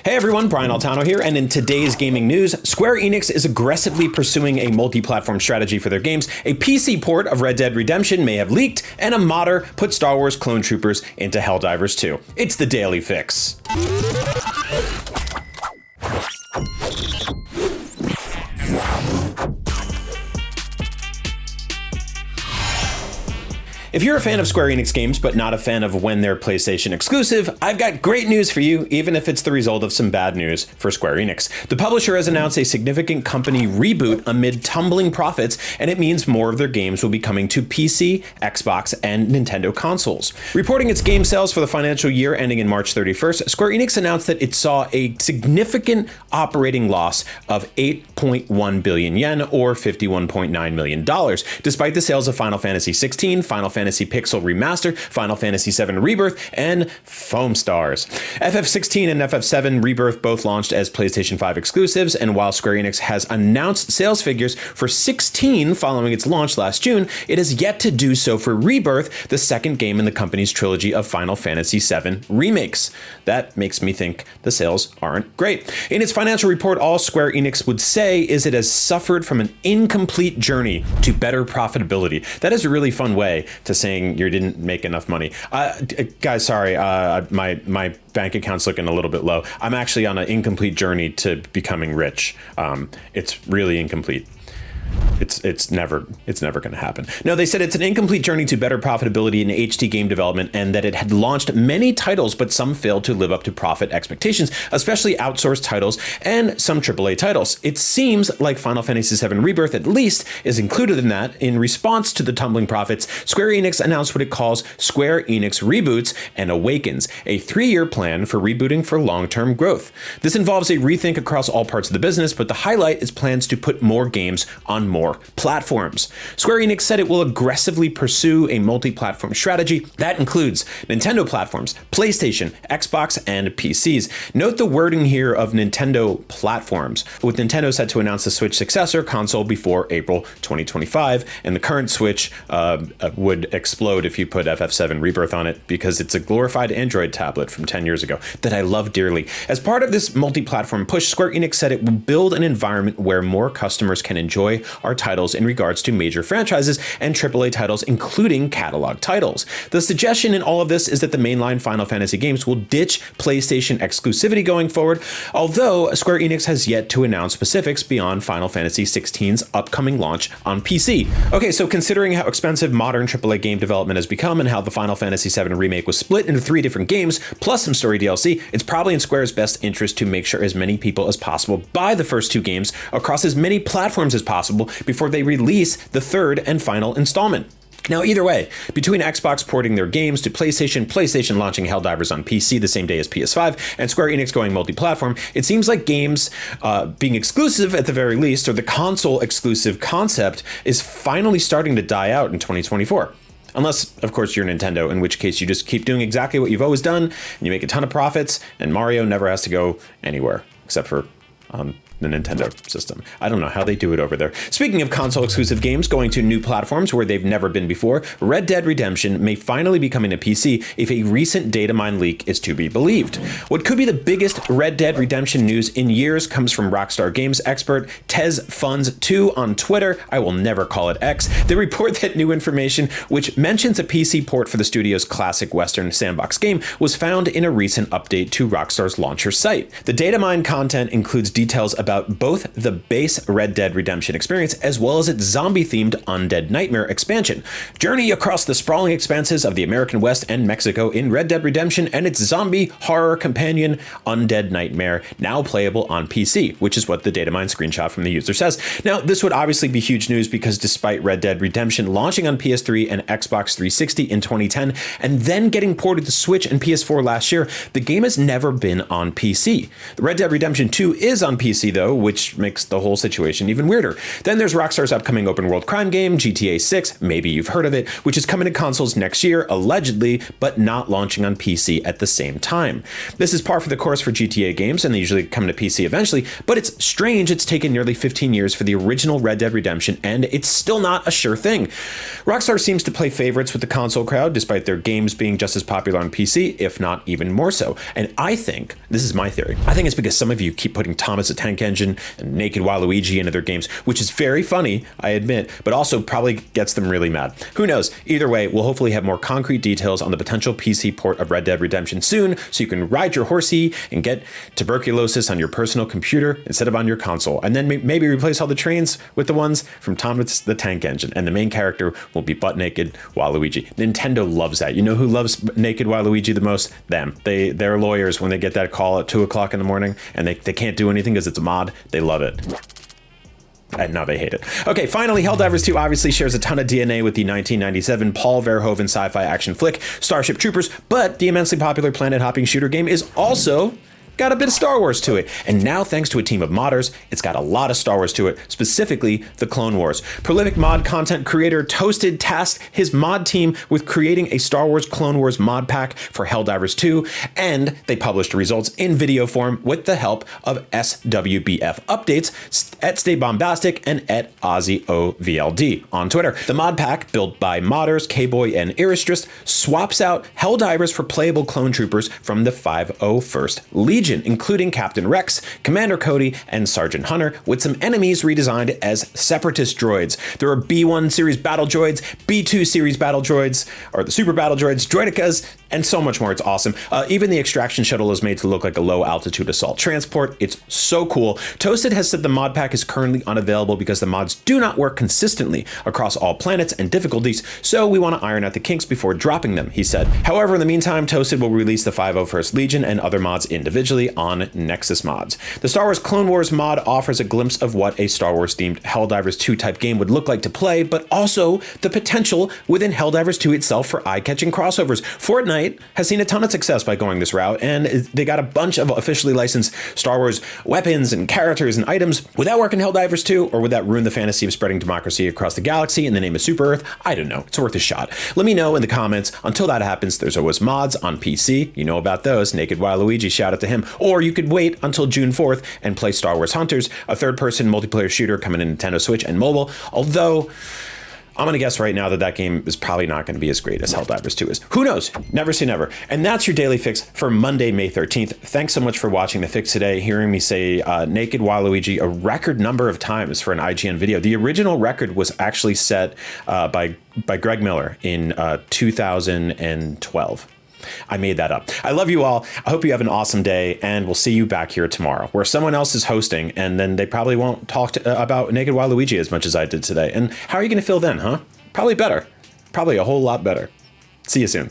Hey everyone, Brian Altano here, and in today's gaming news, Square Enix is aggressively pursuing a multi-platform strategy for their games. A PC port of Red Dead Redemption may have leaked, and a modder put Star Wars Clone Troopers into Helldivers 2. It's the Daily Fix. If you're a fan of Square Enix games, but not a fan of when they're PlayStation exclusive, I've got great news for you, even if it's the result of some bad news for Square Enix. The publisher has announced a significant company reboot amid tumbling profits, and it means more of their games will be coming to PC, Xbox, and Nintendo consoles. Reporting its game sales for the financial year ending in March 31st, Square Enix announced that it saw a significant operating loss of 8.1 billion yen, or $51.9 million, despite the sales of Final Fantasy XVI, Final Fantasy Pixel Remastered, Final Fantasy VII Rebirth, and Foam Stars. FF16 and FF7 Rebirth both launched as PlayStation 5 exclusives, and while Square Enix has announced sales figures for 16 following its launch last June, it has yet to do so for Rebirth, the second game in the company's trilogy of Final Fantasy VII remakes. That makes me think the sales aren't great. In its financial report, all Square Enix would say is it has suffered from an incomplete journey to better profitability. That is a really fun way to saying you didn't make enough money. Guys, sorry, my bank account's looking a little bit low. I'm actually on an incomplete journey to becoming rich. It's really incomplete. It's never going to happen. No, they said it's an incomplete journey to better profitability in HD game development, and that it had launched many titles, but some failed to live up to profit expectations, especially outsourced titles and some AAA titles. It seems like Final Fantasy VII Rebirth, at least, is included in that. In response to the tumbling profits, Square Enix announced what it calls Square Enix Reboots and Awakens, a 3-year plan for rebooting for long-term growth. This involves a rethink across all parts of the business, but the highlight is plans to put more games on more platforms. Square Enix said it will aggressively pursue a multi-platform strategy that includes Nintendo platforms, PlayStation, Xbox, and PCs. Note the wording here of Nintendo platforms, with Nintendo set to announce the Switch successor console before April 2025, and the current Switch would explode if you put FF7 Rebirth on it, because it's a glorified Android tablet from 10 years ago that I love dearly. As part of this multi-platform push, Square Enix said it will build an environment where more customers can enjoy our titles in regards to major franchises and AAA titles, including catalog titles. The suggestion in all of this is that the mainline Final Fantasy games will ditch PlayStation exclusivity going forward, although Square Enix has yet to announce specifics beyond Final Fantasy XVI's upcoming launch on PC. Okay, so considering how expensive modern AAA game development has become and how the Final Fantasy VII remake was split into 3 different games, plus some story DLC, it's probably in Square's best interest to make sure as many people as possible buy the first 2 games across as many platforms as possible before they release the 3rd and final installment. Now, either way, between Xbox porting their games to PlayStation launching Helldivers on PC the same day as PS5, and Square Enix going multi-platform, it seems like games being exclusive at the very least, or the console exclusive concept, is finally starting to die out in 2024. Unless, of course, you're Nintendo, in which case you just keep doing exactly what you've always done, and you make a ton of profits, and Mario never has to go anywhere, except for the Nintendo system. I don't know how they do it over there. Speaking of console exclusive games going to new platforms where they've never been before, Red Dead Redemption may finally be coming to PC if a recent data mine leak is to be believed. What could be the biggest Red Dead Redemption news in years comes from Rockstar Games expert Tez Funds 2 on Twitter. I will never call it X. They report that new information, which mentions a PC port for the studio's classic Western sandbox game, was found in a recent update to Rockstar's launcher site. The data mine content includes details about both the base Red Dead Redemption experience as well as its zombie-themed Undead Nightmare expansion. Journey across the sprawling expanses of the American West and Mexico in Red Dead Redemption and its zombie horror companion Undead Nightmare, now playable on PC, which is what the datamine screenshot from the user says. Now, this would obviously be huge news because despite Red Dead Redemption launching on PS3 and Xbox 360 in 2010 and then getting ported to Switch and PS4 last year, the game has never been on PC. Red Dead Redemption 2 is on PC though, which makes the whole situation even weirder. Then there's Rockstar's upcoming open world crime game, GTA 6, maybe you've heard of it, which is coming to consoles next year, allegedly, but not launching on PC at the same time. This is par for the course for GTA games, and they usually come to PC eventually, but it's strange it's taken nearly 15 years for the original Red Dead Redemption, and it's still not a sure thing. Rockstar seems to play favorites with the console crowd, despite their games being just as popular on PC, if not even more so. And I think, this is my theory, I think it's because some of you keep putting Thomas the Tank Engine and Naked Waluigi into their games, which is very funny, I admit, but also probably gets them really mad. Who knows? Either way, we'll hopefully have more concrete details on the potential PC port of Red Dead Redemption soon, so you can ride your horsey and get tuberculosis on your personal computer instead of on your console, and then maybe replace all the trains with the ones from Thomas the Tank Engine, and the main character will be butt naked Waluigi. Nintendo loves that. You know who loves naked Waluigi the most? Them. They're lawyers when they get that call at 2 o'clock in the morning and they can't do anything because it's a mod. They love it. And now they hate it. Okay, finally, Helldivers 2 obviously shares a ton of DNA with the 1997 Paul Verhoeven sci-fi action flick Starship Troopers, but the immensely popular planet-hopping shooter game is also got a bit of Star Wars to it. And now, thanks to a team of modders, it's got a lot of Star Wars to it, specifically the Clone Wars. Prolific mod content creator Toasted tasked his mod team with creating a Star Wars Clone Wars mod pack for Helldivers 2, and they published results in video form with the help of SWBF updates at Stay Bombastic and at OzzyOVLD on Twitter. The mod pack, built by modders K-Boy and Iristrist, swaps out Helldivers for playable clone troopers from the 501st Legion, including Captain Rex, Commander Cody, and Sergeant Hunter, with some enemies redesigned as separatist droids. There are B1 series battle droids, B2 series battle droids, or the super battle droids, droidicas, and so much more. It's awesome. Even the extraction shuttle is made to look like a low altitude assault transport. It's so cool. Toasted has said the mod pack is currently unavailable because the mods do not work consistently across all planets and difficulties, so we want to iron out the kinks before dropping them, he said. However, in the meantime, Toasted will release the 501st Legion and other mods individually on Nexus Mods. The Star Wars Clone Wars mod offers a glimpse of what a Star Wars themed Helldivers 2 type game would look like to play, but also the potential within Helldivers 2 itself for eye-catching crossovers. Fortnite has seen a ton of success by going this route, and they got a bunch of officially licensed Star Wars weapons and characters and items. Would that work in Helldivers 2, or would that ruin the fantasy of spreading democracy across the galaxy in the name of Super Earth? I don't know. It's worth a shot. Let me know in the comments. Until that happens, there's always mods on PC. You know about those. Naked Waluigi, shout out to him. Or you could wait until June 4th and play Star Wars Hunters, a third-person multiplayer shooter coming to Nintendo Switch and mobile, although I'm going to guess right now that that game is probably not going to be as great as Helldivers 2 is. Who knows? Never say never. And that's your daily fix for Monday, May 13th. Thanks so much for watching the fix today, hearing me say Naked Waluigi a record number of times for an IGN video. The original record was actually set by Greg Miller in 2012. I made that up. I love you all. I hope you have an awesome day, and we'll see you back here tomorrow, where someone else is hosting, and then they probably won't talk about Naked Waluigi as much as I did today. And how are you going to feel then, huh? Probably better. Probably a whole lot better. See you soon.